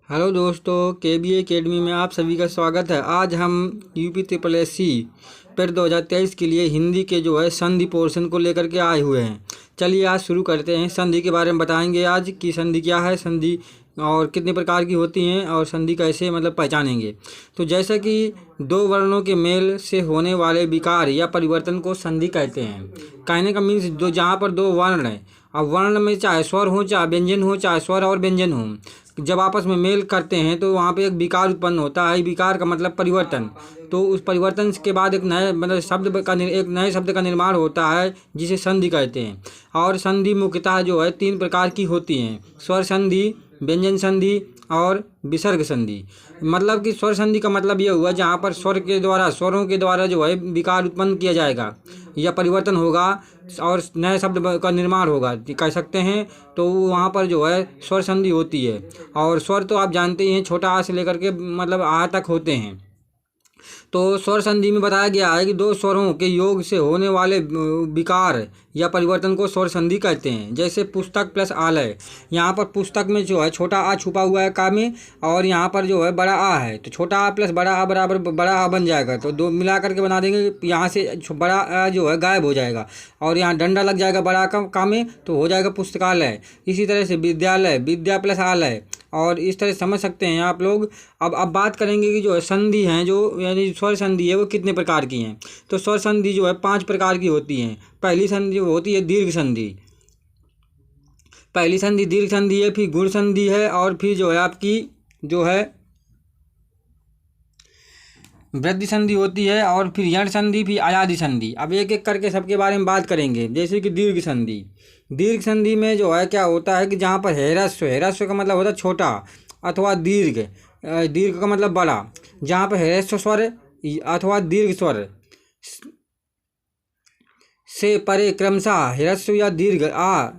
Hello दोस्तों, KBA academy में आप सभी का स्वागत है। आज हम यूपी ट्रिपल एस सी पेट 2023 के लिए हिंदी के संधि पोर्शन को लेकर के आए हुए हैं। चलिए आज शुरू करते हैं। संधि के बारे में बताएंगे आज कि संधि क्या है, संधि और कितने प्रकार की होती हैं और संधि कैसे पहचानेंगे। तो जैसा कि दो वर्णों के मेल से होने वाले विकार या परिवर्तन को संधि कहते हैं। कहने का मीन्स दो जहाँ पर दो वर्ण हैं, अब वर्ण में चाहे स्वर हो, चाहे व्यंजन हो, चाहे स्वर और व्यंजन हो, जब आपस में मेल करते हैं तो वहाँ पे एक विकार उत्पन्न होता है। विकार का मतलब परिवर्तन। तो उस परिवर्तन के बाद एक नए शब्द का एक नए शब्द का निर्माण होता है जिसे संधि कहते हैं। और संधि मुख्यतः तीन प्रकार की होती हैं: स्वर संधि, व्यंजन संधि और विसर्ग संधि। मतलब कि स्वर संधि का मतलब ये हुआ जहाँ पर स्वरों के द्वारा विकार उत्पन्न किया जाएगा या परिवर्तन होगा और नए शब्द का निर्माण होगा, कह सकते हैं। तो वहाँ पर स्वर संधि होती है। और स्वर तो आप जानते ही हैं, छोटा आ से लेकर के आ तक होते हैं। तो स्वर संधि में बताया गया है कि दो स्वरों के योग से होने वाले विकार या परिवर्तन को स्वर संधि कहते हैं। जैसे पुस्तक प्लस आलय, यहाँ पर पुस्तक में छोटा आ छुपा हुआ है का में, और यहाँ पर बड़ा आ है, तो छोटा आ प्लस बड़ा आ बराबर बड़ा आ बन जाएगा। तो दो मिला करके बना देंगे, यहाँ से बड़ा आ गायब हो जाएगा और यहाँ डंडा लग जाएगा बड़ा का में, तो हो जाएगा पुस्तकालय। इसी तरह से विद्यालय, विद्या प्लस आलय, और इस तरह समझ सकते हैं आप लोग। अब बात करेंगे कि संधि हैं यानी स्वर संधि है वो कितने प्रकार की हैं। तो स्वर संधि 5 प्रकार की होती हैं। पहली संधि होती है दीर्घ संधि। पहली संधि दीर्घ संधि है, फिर गुण संधि है, और फिर आपकी वृद्धि संधि होती है, और फिर यण संधि, फिर अयादि संधि। अब एक एक करके सबके बारे में बात करेंगे। जैसे कि दीर्घ संधि। दीर्घ संधि में क्या होता है कि जहाँ पर हैरस्व का मतलब होता है छोटा अथवा दीर्घ, दीर्घ का मतलब बड़ा। जहाँ पर हैरस्व स्वर अथवा दीर्घ स्वर से परे क्रमशः हैरस्व या दीर्घ आ,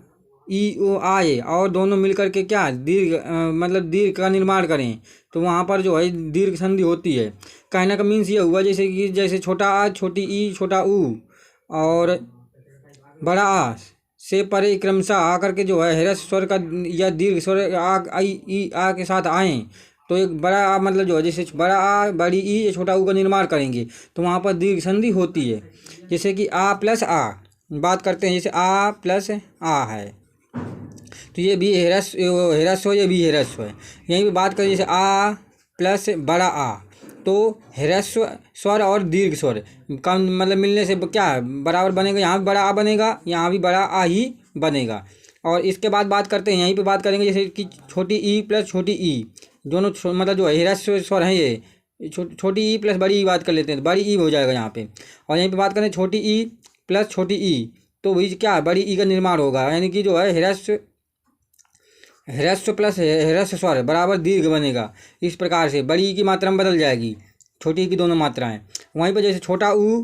ई, ओ, आए और दोनों मिलकर के दीर्घ दीर्घ का निर्माण करें, तो वहाँ पर दीर्घ संधि होती है। कहने का मीन्स ये हुआ जैसे छोटा आ, छोटी ई, छोटा ऊ और बड़ा आ से परे क्रमशः आकर के हैरस्व स्वर का या दीर्घ स्वर आ, आई, ई, आ के साथ आएँ, तो एक बड़ा आ जैसे बड़ा आ, बड़ी ई या छोटा ऊ का निर्माण करेंगे, तो वहाँ पर दीर्घ संधि होती है। जैसे कि आ प्लस आ बात करते हैं, जैसे आ प्लस आ है, तो ये भी हैरस्व, ये भी हैरस्व है। यहीं पे बात करें जैसे आ प्लस बड़ा आ, तो हैरस्व स्वर और दीर्घ स्वर का मिलने से क्या बराबर बनेगा, यहाँ भी बड़ा आ बनेगा, यहाँ भी बड़ा आ ही बनेगा। और इसके बाद बात करते हैं, यहीं पे बात करेंगे जैसे कि छोटी ई प्लस छोटी ई, दोनों हैरस्व स्वर हैं। ये छोटी ई प्लस बड़ी ई बात कर लेते हैं, तो बड़ी ई हो जाएगा यहाँ पे। और यहीं पे बात करें छोटी ई प्लस छोटी ई, तो वही क्या बड़ी ई का निर्माण होगा, यानी कि हैरस्व प्लस हैरस्व स्वर बराबर दीर्घ बनेगा। इस प्रकार से बड़ी ई की मात्रा में बदल जाएगी, छोटी ई की दोनों मात्राएं। वहीं पर जैसे छोटा ऊ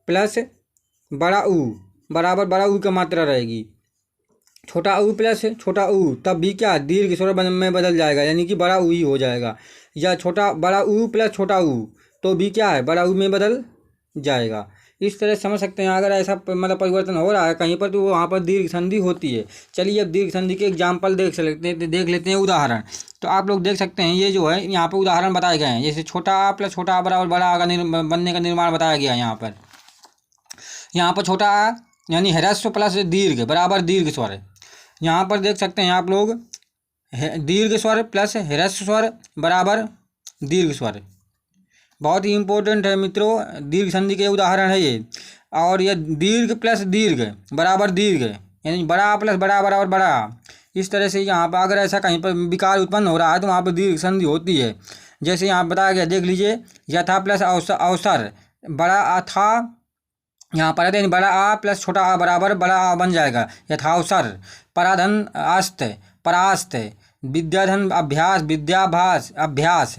प्लस बड़ा ऊ बराबर बड़ा ऊ की मात्रा रहेगी। छोटा ऊ प्लस छोटा ऊ तब भी क्या दीर्घ स्वर में बदल जाएगा, यानी कि बड़ा ऊ ही हो जाएगा। या बड़ा ऊ प्लस छोटा ऊ तो भी क्या है बड़ा ऊ में बदल जाएगा। इस तरह समझ सकते हैं। अगर ऐसा परिवर्तन हो रहा है कहीं पर, तो वहाँ पर दीर्घ संधि होती है। चलिए अब दीर्घ संधि के एग्जाम्पल देख लेते हैं, उदाहरण। तो आप लोग देख सकते हैं, ये यहाँ पर उदाहरण बताए गए हैं। जैसे छोटा आ प्लस छोटा आ बराबर बड़ा आ का बनने का निर्माण बताया गया है। यहाँ पर छोटा आ यानी हैरस्व प्लस दीर्घ बराबर दीर्घ स्वर। यहाँ पर देख सकते हैं आप लोग, दीर्घ स्वर प्लस हैरस्व स्वर बराबर दीर्घ स्वर। बहुत ही इम्पोर्टेंट है मित्रों, दीर्घ संधि के उदाहरण है ये। और यह दीर्घ प्लस दीर्घ बराबर दीर्घ, यानी बड़ा प्लस बड़ा बराबर बड़ा। इस तरह से यहाँ पर अगर ऐसा कहीं पर विकार उत्पन्न हो रहा है तो वहाँ पर दीर्घ संधि होती है। जैसे यहाँ बताया गया, देख लीजिए, यथा प्लस अवसर बड़ा आ था, यहाँ पर यानी बड़ा आ प्लस छोटा आ बराबर बड़ा आ बन जाएगा, यथावसर। पराधन आस्त परास्त, विद्याधन अभ्यास विद्याभास अभ्यास,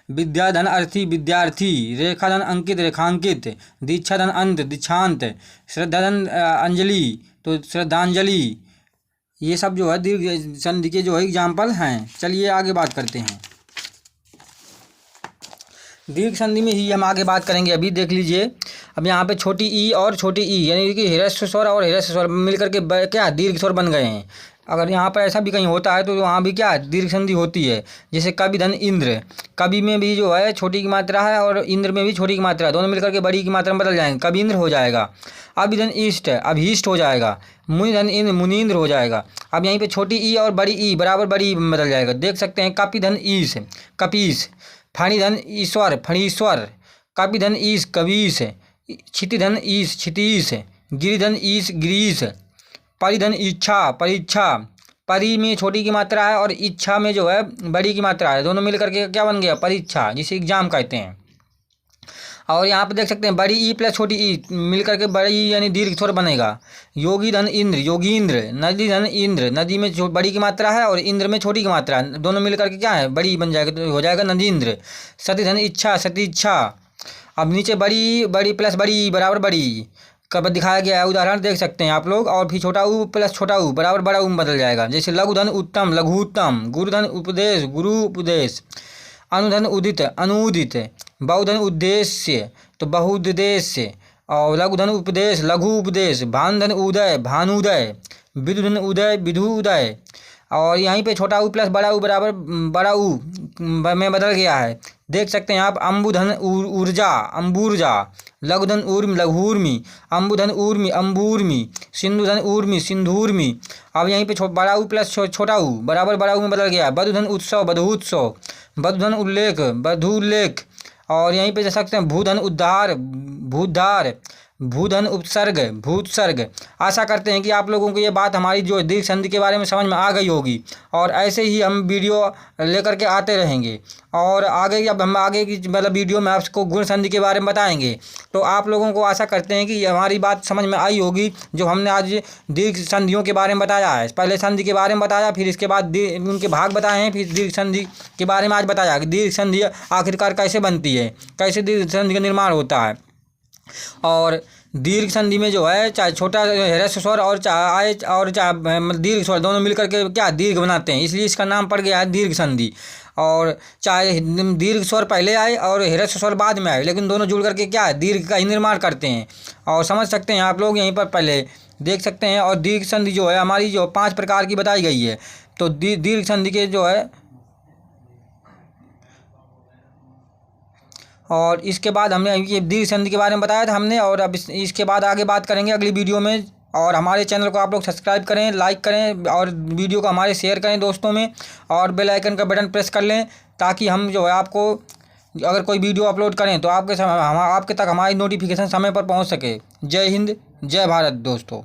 विद्याधन अर्थी विद्यार्थी, रेखाधन अंकित रेखांकित, दीक्षाधन अंत दीक्षांत, श्रद्धाधन अंजलि तो श्रद्धांजलि। ये सब दीर्घ संधि के एग्जाम्पल हैं। चलिए आगे बात करते हैं। दीर्घ संधि में ही हम आगे बात करेंगे। अभी देख लीजिए, अब यहाँ पे छोटी ई और छोटी ई यानी कि हैरस्व स्वर और हैरस्व स्वर मिलकर के क्या दीर्घ स्वर बन गए हैं। अगर यहाँ पर ऐसा भी कहीं होता है तो वहाँ भी क्या दीर्घ संधि होती है। जैसे कवि धन इंद्र, कवि में भी जो है छोटी की मात्रा है और इंद्र में भी छोटी की मात्रा है, दोनों मिलकर के बड़ी की मात्रा में बदल जाएंगे, कवि इंद्र हो जाएगा। अभिधन ईष्ट है, अभीष्ट हो जाएगा। मुनि धन इंद्र, मुनीन्द्र हो जाएगा। अब यहीं पे छोटी ई और बड़ी ई बराबर बड़ी ई में बदल जाएगा। देख सकते हैं कपि धन ईश, कपीस। फणि धन ईश्वर, फणीश्वर। कपि धन ईश, कवीश। क्षिति धन ईश, क्षितीश। गिरिधन ईश, गिरीश। परिधन इच्छा, परीक्षा। परी में छोटी की मात्रा है और इच्छा में जो है बड़ी की मात्रा है, दोनों मिलकर के क्या बन गया परीक्षा, जिसे एग्जाम कहते हैं। और यहाँ पे देख सकते हैं बड़ी ई प्लस छोटी ई मिलकर के बड़ी ई यानी दीर्घ स्वर बनेगा। योगी धन इंद्र, योगींद्र। नदी धन इंद्र, नदी में बड़ी की मात्रा है और इंद्र में छोटी की मात्रा है, दोनों मिलकर के क्या है बड़ी बन जाएगा, तो हो जाएगा नदींद्र। सती धन इच्छा, सतीच्छा। अब नीचे बड़ी बड़ी प्लस बड़ी बराबर बड़ी कब दिखाया गया है, उदाहरण देख सकते हैं आप लोग। और फिर छोटा ऊ प्लस छोटा ऊ बराबर बड़ा ऊ में बदल जाएगा। जैसे लघुधन उत्तम, लघुत्तम। गुरुधन उपदेश, गुरु उपदेश। अनुधन उदित, अनुदित। बहुधन उद्देश्य, तो बहुउद्देश्य। और लघुधन उपदेश, लघु उपदेश। भानुधन उदय, भानुदय। विदुधन उदय, विदु उदय। और यहीं पे छोटा ऊ प्लस बड़ा ऊ बराबर बड़ा ऊ में बदल गया है, देख सकते हैं आप। अम्बुधन ऊर्जा, अम्बूर्जा। लघुधन ऊर्मी, लघूर्मी। अम्बुधन ऊर्मी, अम्बूर्मी। सिंधुधन ऊर्मी, सिंधूर्मी। अब यहीं पे बड़ा ऊ प्लस छोटा ऊ बराबर बड़ा ऊ में बदल गया। बधुधन उत्सव, बधूत्सव। बधुधन उल्लेख, बधुल्लेख। और यहीं पे देख सकते हैं भूधन उद्धार, भूद्धार। भूधन उपसर्ग, भूतसर्ग। आशा करते हैं कि आप लोगों को ये बात हमारी जो दीर्घ संधि के बारे में समझ में आ गई होगी, और ऐसे ही हम वीडियो लेकर के आते रहेंगे। और आगे अब हम आगे की मतलब वीडियो में आपको गुण संधि के बारे में बताएंगे। तो आप लोगों को आशा करते हैं कि हमारी बात समझ में आई होगी, जो हमने आज दीर्घ संधियों के बारे में बताया है। पहले संधि के बारे में बताया, फिर इसके बाद उनके भाग बताए हैं, फिर दीर्घ संधि के बारे में आज बताया कि दीर्घ संधि आखिरकार कैसे बनती है, कैसे दीर्घ संधि का निर्माण होता है। और दीर्घ संधि में जो है चाहे छोटा ह्रस्व स्वर और चाहे दीर्घ स्वर दोनों मिलकर के क्या दीर्घ बनाते हैं, इसलिए इसका नाम पड़ गया है दीर्घ संधि। और चाहे दीर्घ स्वर पहले आए और ह्रस्व स्वर बाद में आए, लेकिन दोनों जुड़ करके क्या दीर्घ का ही निर्माण करते हैं। और समझ सकते हैं आप लोग, यहीं पर पहले देख सकते हैं। और दीर्घ संधि जो है हमारी जो 5 प्रकार की बताई गई है। तो दीर्घ संधि के जो है, और इसके बाद हमने ये दीर्घ संधि के बारे में बताया था हमने। और अब इसके बाद आगे बात करेंगे अगली वीडियो में। और हमारे चैनल को आप लोग सब्सक्राइब करें, लाइक करें, और वीडियो को हमारे शेयर करें दोस्तों में, और बेल आइकन का बटन प्रेस कर लें, ताकि हम जो है आपको अगर कोई वीडियो अपलोड करें तो आपके तक हमारी नोटिफिकेशन समय पर पहुंच सके। जय हिंद, जय भारत दोस्तों।